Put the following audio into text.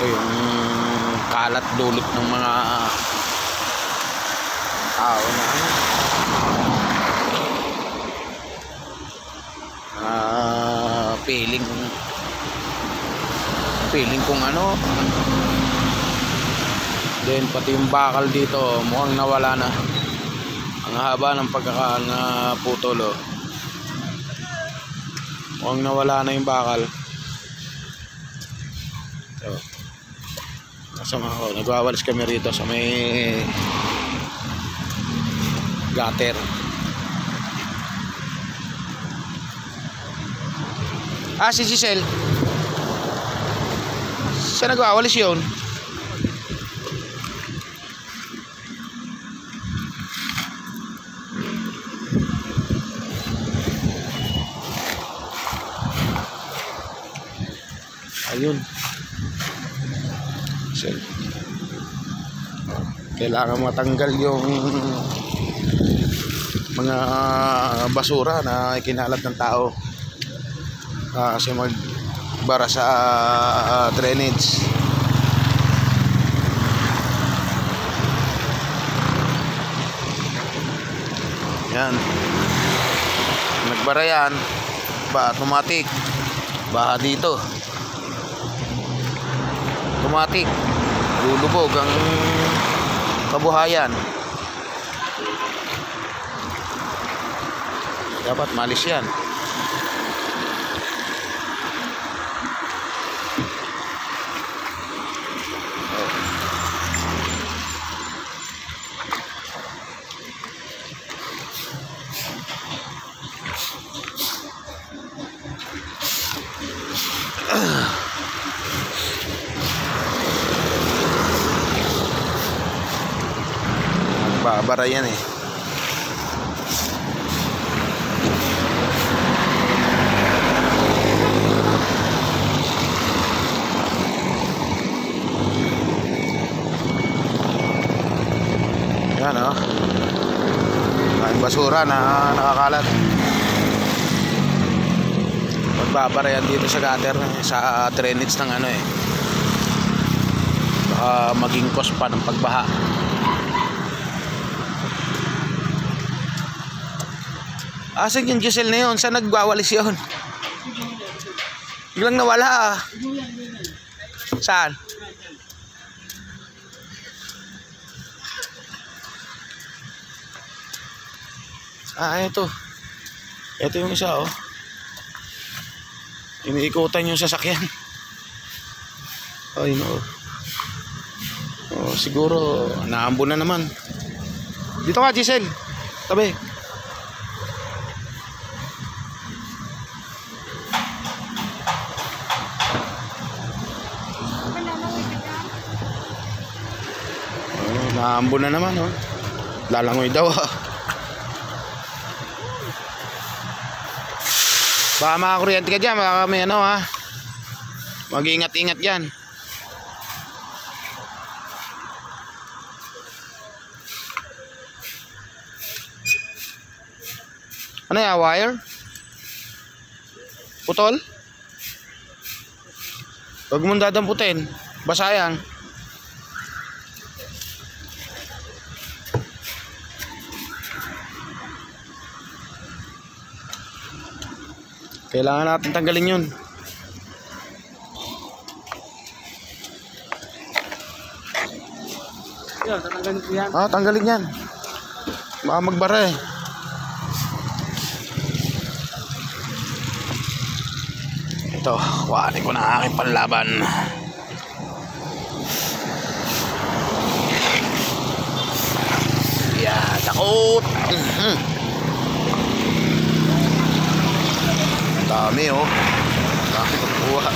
Ito yung kalat dulot ng mga tao na feeling kung ano. Then pati yung bakal dito mukhang nawala na. Ang haba ng pagkakaputol, oh. Mukhang nawala na yung bakal. So, kasama ko, nagwawalis kami rito sa may gutter. Si Giselle. Siya nagwawalis yun. Ayun. Kailangan matanggal yung mga basura na ikinalat ng tao kasi magbara sa drainage. Yan, nagbara yan, automatic baha dito, automatic lulubog ang kabuhayan. Dapat malis yan. Babara yan eh. Yan, oh. Ang basura na nakakalat. Magbabara yan dito sa gutter, sa drainage ng ano eh. Baka maging cause pa ng pagbaha. Asan yung Giselle na yun? Saan nagwawalis yun? Biglang nawala. Saan? Ito. Ito yung isa, oh. Iniikutan yung sasakyan. Ay, no. Oh, siguro naambo na naman. Dito ka, Giselle. Tabi. Naambo na naman, oh. Lalangoy daw, ah. Baka makakuryente ka dyan, baka may ano, ha. Mag-iingat-ingat dyan. Ano yan, wire? Putol? Huwag mong dadamputin, basa yan. Kailangan natin tanggalin yun. Tanggalin ko yan. Tanggalin yan. Baka magbara eh. Ito, kuhanin ko na aking panlaban. Yeah, takot. Dami, oh. Dami kuha.